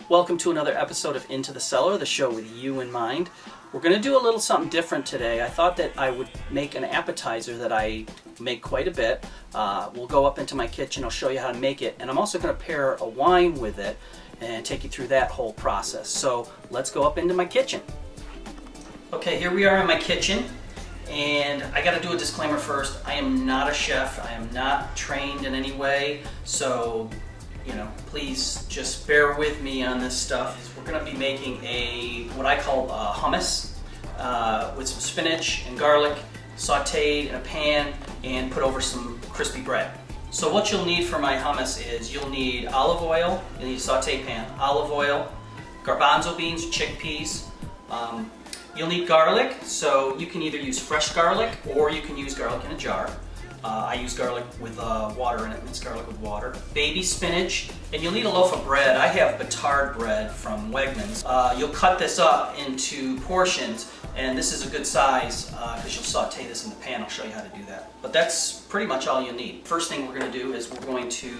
Welcome to another episode of Into the Cellar, the show with you in mind. We're going to do a little something different today. I thought that I would make an appetizer that I make quite a bit. We'll go up into my kitchen, I'll show you how to make it, and I'm also going to pair a wine with it and take you through that whole process. So let's go up into my kitchen. Okay, here we are in my kitchen, and I got to do a disclaimer first. I am not a chef. I am not trained in any way, so please just bear with me on this stuff. We're going to be making what I call hummus with some spinach and garlic, sauteed in a pan and put over some crispy bread. So what you'll need for my hummus is you'll need olive oil, you'll need a saute pan, olive oil, garbanzo beans, chickpeas. You'll need garlic, so you can either use fresh garlic or you can use garlic in a jar. I use garlic with water in it, minced garlic with water. Baby spinach, and you'll need a loaf of bread. I have batard bread from Wegmans. You'll cut this up into portions, and this is a good size because you'll saute this in the pan. I'll show you how to do that. But that's pretty much all you need. First thing we're going to do is we're going to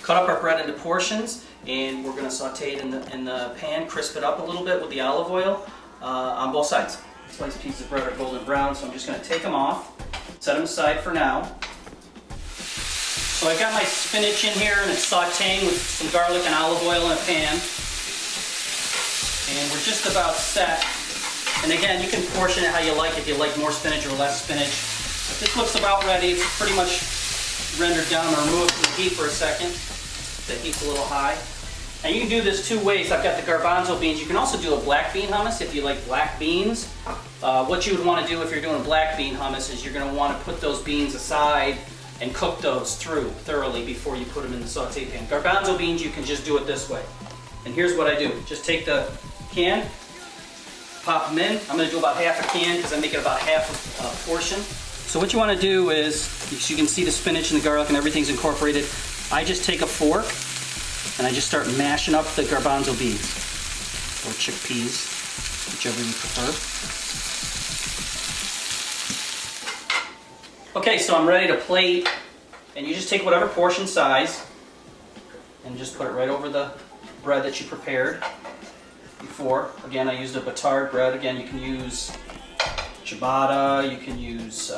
cut up our bread into portions, and we're going to saute it in the pan, crisp it up a little bit with the olive oil on both sides. Sliced pieces of bread are golden brown, so I'm just going to take them off. Set them aside for now. So I've got my spinach in here and it's sauteing with some garlic and olive oil in a pan. And we're just about set. And again, you can portion it how you like, if you like more spinach or less spinach. But this looks about ready. It's pretty much rendered down. I'm going to remove it from the heat for a second. The heat's a little high. And you can do this two ways. I've got the garbanzo beans. You can also do a black bean hummus if you like black beans. What you would want to do if you're doing a black bean hummus is you're going to want to put those beans aside and cook those through thoroughly before you put them in the saute pan. Garbanzo beans, you can just do it this way. And here's what I do. Just take the can, pop them in. I'm going to do about half a can because I make it about half a portion. So what you want to do is, you can see the spinach and the garlic and everything's incorporated. I just take a fork and I just start mashing up the garbanzo beans, or chickpeas, whichever you prefer. Okay, so I'm ready to plate, and you just take whatever portion size and just put it right over the bread that you prepared before. Again, I used a batard bread. Again, you can use ciabatta, you can use,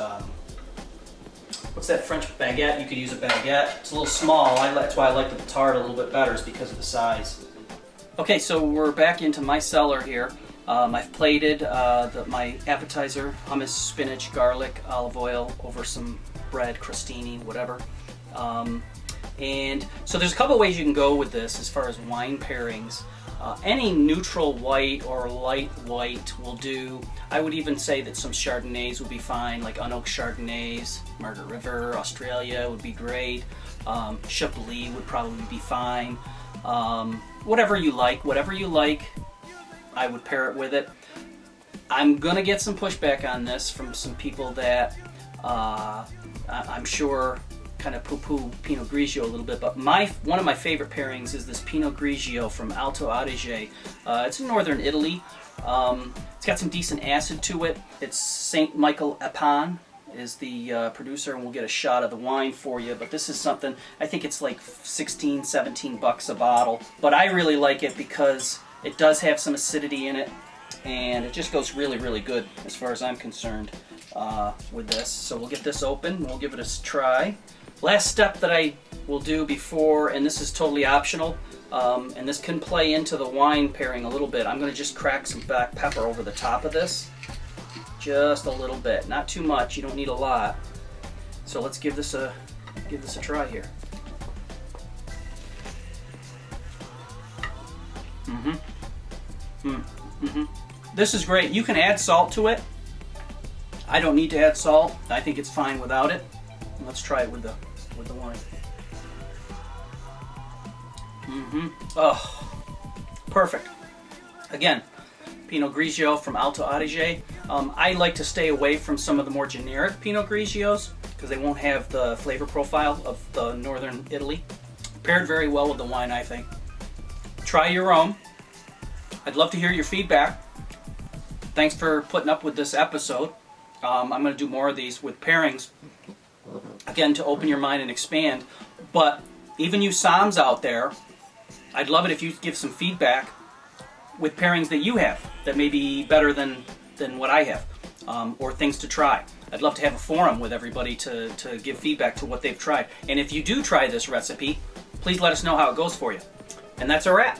what's that French baguette? You could use a baguette. It's a little small. That's why I like the batard a little bit better, is because of the size. Okay, so we're back into my cellar here. I've plated my appetizer, hummus, spinach, garlic, olive oil over some bread, crostini, whatever. And so there's a couple ways you can go with this as far as wine pairings. Any neutral white or light white will do. I would even say that some Chardonnays would be fine, like unoaked Chardonnays. Margaret River, Australia would be great. Chablis would probably be fine. Whatever you like, I would pair it with it. I'm going to get some pushback on this from some people that I'm sure kind of poo-poo Pinot Grigio a little bit, but one of my favorite pairings is this Pinot Grigio from Alto Adige. It's in northern Italy. It's got some decent acid to it. It's St. Michael Apan is the producer, and we'll get a shot of the wine for you, but this is something, I think it's like 16, 17 bucks a bottle, but I really like it because it does have some acidity in it, and it just goes really, really good as far as I'm concerned with this. So we'll get this open, we'll give it a try. Last step that I will do before, and this is totally optional, and this can play into the wine pairing a little bit, I'm going to just crack some black pepper over the top of this. Just a little bit, not too much, you don't need a lot. So let's give this a try here. This is great. You can add salt to it. I don't need to add salt. I think it's fine without it. Let's try it with the wine. Oh, perfect. Again, Pinot Grigio from Alto Adige. I like to stay away from some of the more generic Pinot Grigios because they won't have the flavor profile of the northern Italy. Paired very well with the wine, I think. Try your own. I'd love to hear your feedback. Thanks for putting up with this episode. I'm going to do more of these with pairings, again, to open your mind and expand. But even you Psalms out there, I'd love it if you give some feedback with pairings that you have that may be better than what I have, or things to try. I'd love to have a forum with everybody to give feedback to what they've tried. And if you do try this recipe, please let us know how it goes for you. And that's our wrap.